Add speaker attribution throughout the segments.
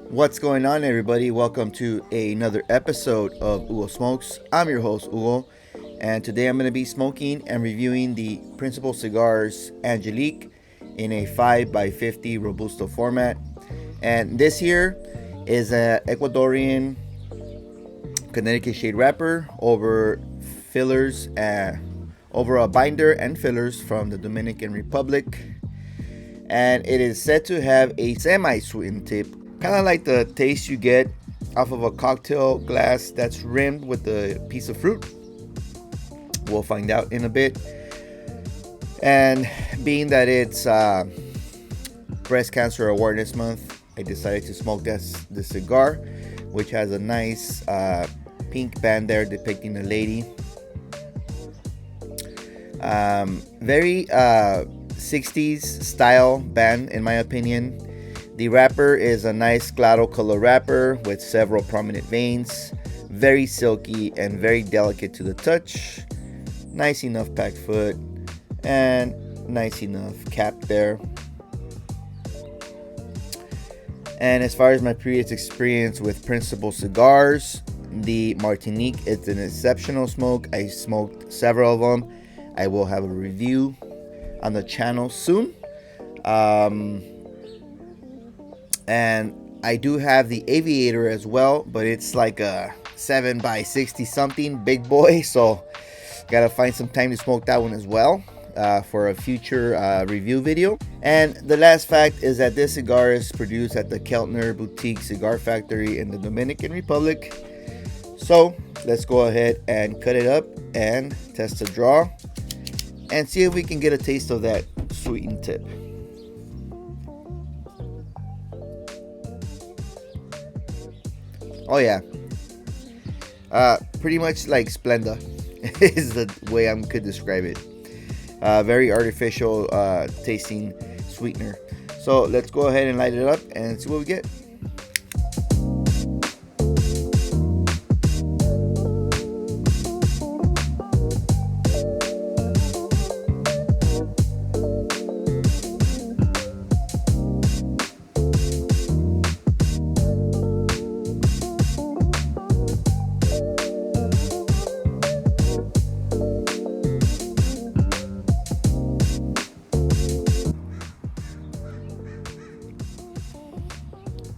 Speaker 1: What's going on, everybody? Welcome to another episode of Hugo Smokes. I'm your host, Hugo, and today I'm going to be smoking and reviewing the Principle Cigars Angelique in a 5x50 Robusto format. And this here is a Ecuadorian Connecticut shade wrapper over fillers, over a binder and fillers from the Dominican Republic. And it is said to have a semi-sweetened tip, kind of like the taste you get off of a cocktail glass that's rimmed with a piece of fruit. We'll find out in a bit. And being that it's Breast Cancer Awareness Month, I decided to smoke the cigar, which has a nice pink band there depicting a lady. Very 60s style band, in my opinion. The wrapper is a nice claro color wrapper with several prominent veins, very silky and very delicate to the touch. Nice enough packed foot and nice enough cap there. And as far as my previous experience with Principle Cigars, the Martinique is an exceptional smoke. I smoked several of them. I will have a review on the channel soon. And I do have the Aviator as well, but it's like a 7x60 something big boy, so gotta find some time to smoke that one as well for a future review video. And the last fact is that this cigar is produced at the Keltner Boutique Cigar Factory in the Dominican Republic. So let's go ahead and cut it up and test the draw and see if we can get a taste of that sweetened tip. Oh yeah, pretty much like Splenda is the way I could describe it. Very artificial tasting sweetener. So let's go ahead and light it up and see what we get.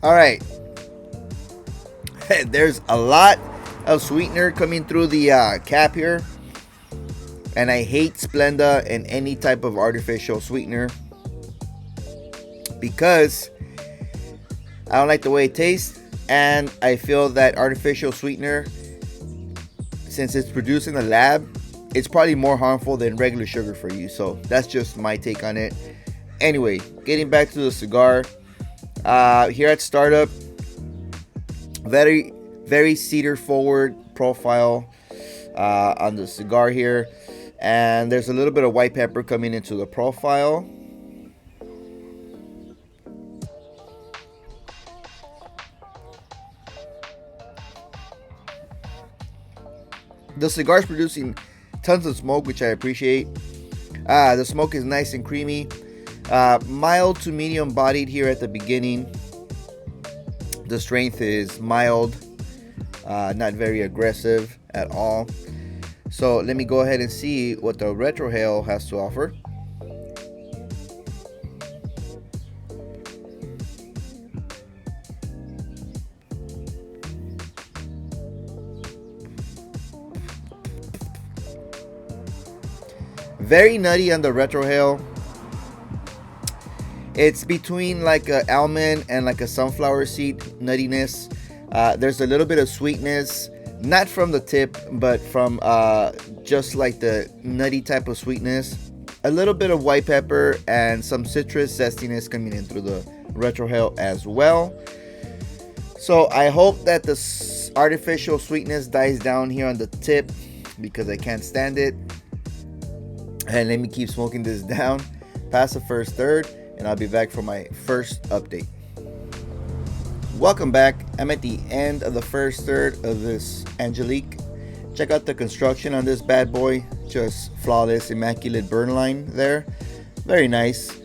Speaker 1: All right, there's a lot of sweetener coming through the cap here, and I hate Splenda and any type of artificial sweetener because I don't like the way it tastes, and I feel that artificial sweetener, since it's produced in the lab, it's probably more harmful than regular sugar for you. So that's just my take on it. Anyway, getting back to the cigar. Here at Startup, very cedar forward profile on the cigar here, and there's a little bit of white pepper coming into the profile. The cigar is producing tons of smoke, which I appreciate. The smoke is nice and creamy. Mild to medium bodied here at the beginning. The strength is mild, not very aggressive at all. So let me go ahead and see what the retrohale has to offer. Very nutty on the retrohale. It's between like a almond and like a sunflower seed nuttiness. There's a little bit of sweetness, not from the tip, but from just like the nutty type of sweetness. A little bit of white pepper and some citrus zestiness coming in through the retrohale as well. So I hope that the artificial sweetness dies down here on the tip because I can't stand it. And let me keep smoking this down past the first third, and I'll be back for my first update. Welcome back. I'm at the end of the first third of this Angelique. Check out the construction on this bad boy. Just flawless, immaculate burn line there. Very nice.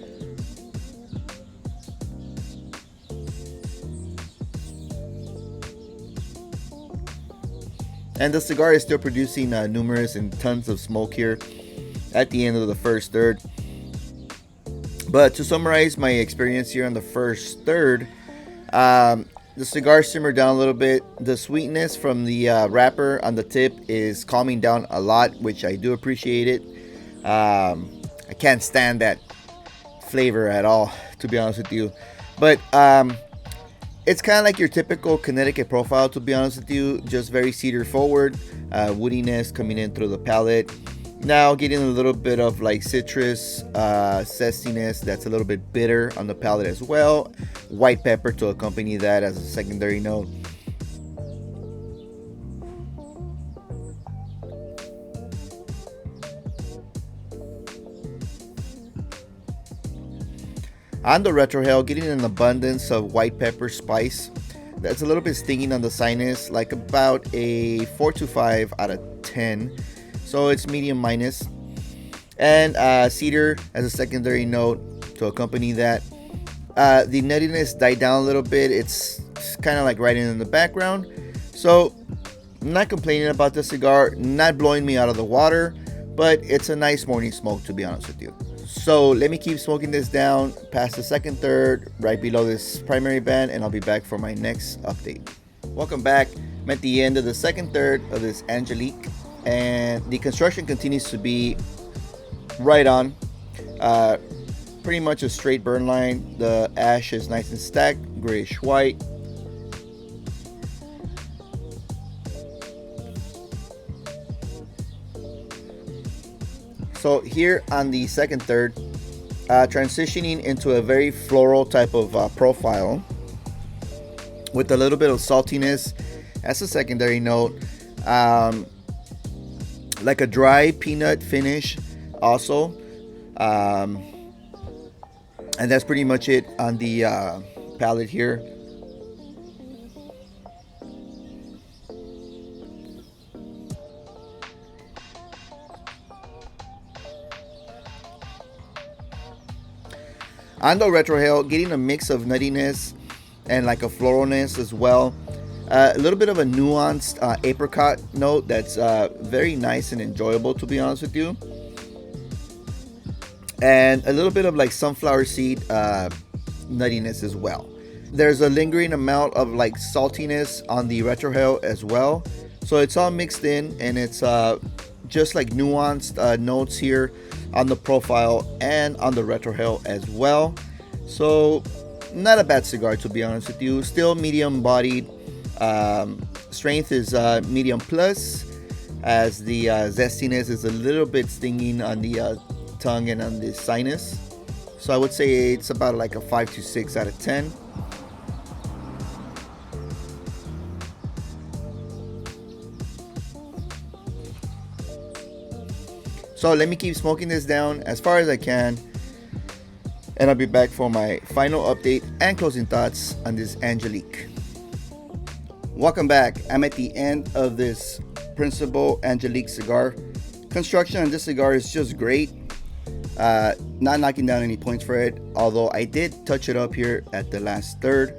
Speaker 1: And the cigar is still producing numerous and tons of smoke here at the end of the first third. But to summarize my experience here on the first third, the cigar simmered down a little bit. The sweetness from the wrapper on the tip is calming down a lot, which I do appreciate it. I can't stand that flavor at all, to be honest with you. But it's kind of like your typical Connecticut profile, to be honest with you. Just very cedar forward, woodiness coming in through the palate. Now getting a little bit of like citrus, zestiness that's a little bit bitter on the palate as well. White pepper to accompany that as a secondary note. On the retrohale, getting an abundance of white pepper spice. That's a little bit stinging on the sinus, like about a 4 to 5 out of 10. So it's medium minus. And cedar as a secondary note to accompany that. The nuttiness died down a little bit. It's kind of like riding in the background. So I'm not complaining about the cigar, not blowing me out of the water, but it's a nice morning smoke, to be honest with you. So let me keep smoking this down past the second third, right below this primary band, and I'll be back for my next update. Welcome back. I'm at the end of the second third of this Angelique, and the construction continues to be right on. Pretty much a straight burn line. The ash is nice and stacked, grayish white. So here on the second third, transitioning into a very floral type of profile with a little bit of saltiness as a secondary note, like a dry peanut finish also, and that's pretty much it on the palette here. On the retrohale, getting a mix of nuttiness and like a floralness as well. A little bit of a nuanced apricot note that's very nice and enjoyable, to be honest with you. And a little bit of like sunflower seed nuttiness as well. There's a lingering amount of like saltiness on the retrohale as well. So it's all mixed in, and it's just like nuanced notes here on the profile and on the retrohale as well. So not a bad cigar, to be honest with you. Still medium bodied. Strength is medium plus, as the zestiness is a little bit stinging on the tongue and on the sinus. So I would say it's about like a 5 to 6 out of 10. So let me keep smoking this down as far as I can, and I'll be back for my final update and closing thoughts on this Angelique. Welcome back. I'm at the end of this Principle Angelique cigar. Construction on this cigar is just great. Not knocking down any points for it, although I did touch it up here at the last third.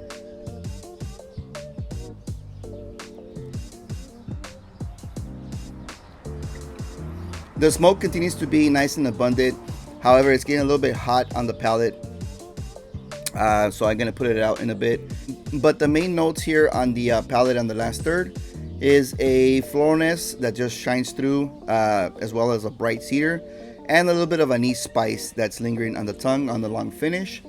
Speaker 1: The smoke continues to be nice and abundant. However, it's getting a little bit hot on the palate, so I'm gonna put it out in a bit. But the main notes here on the palate on the last third is a floralness that just shines through, as well as a bright cedar, and a little bit of anise spice that's lingering on the tongue on the long finish.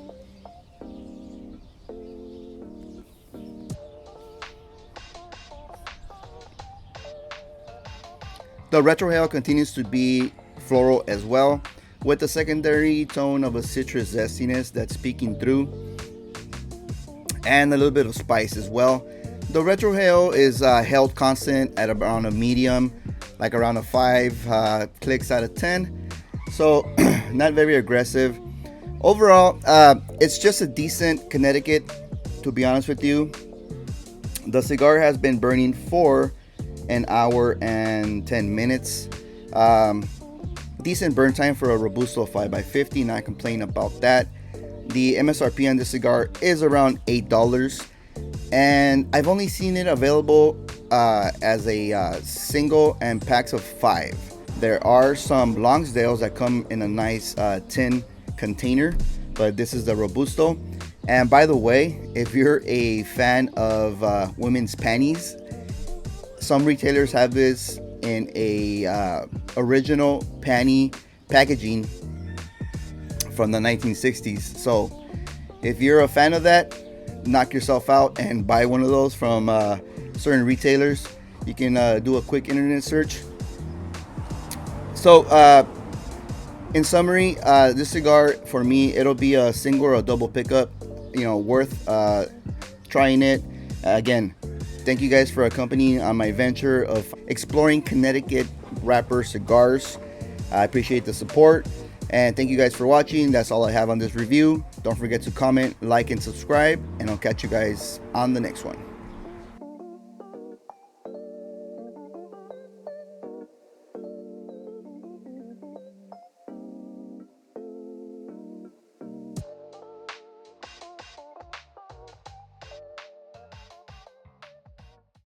Speaker 1: The retrohale continues to be floral as well, with a secondary tone of a citrus zestiness that's peeking through, and a little bit of spice as well. The retrohale is held constant at around a medium, like around a 5 clicks out of 10. So not very aggressive. Overall, it's just a decent Connecticut, to be honest with you. The cigar has been burning for an hour and 10 minutes. Decent burn time for a Robusto 5x50, not complaining about that. The MSRP on this cigar is around $8, and I've only seen it available as a single and packs of 5. There are some Longsdales that come in a nice tin container, but this is the Robusto. And by the way, if you're a fan of women's panties, some retailers have this in a original panty packaging from the 1960s. So if you're a fan of that, knock yourself out and buy one of those from certain retailers. You can do a quick internet search. So in summary, this cigar for me, it'll be a single or a double pickup, worth trying it. Again, thank you guys for accompanying on my venture of exploring Connecticut wrapper cigars. I appreciate the support, and thank you guys for watching. That's all I have on this review. Don't forget to comment, like, and subscribe, and I'll catch you guys on the next one.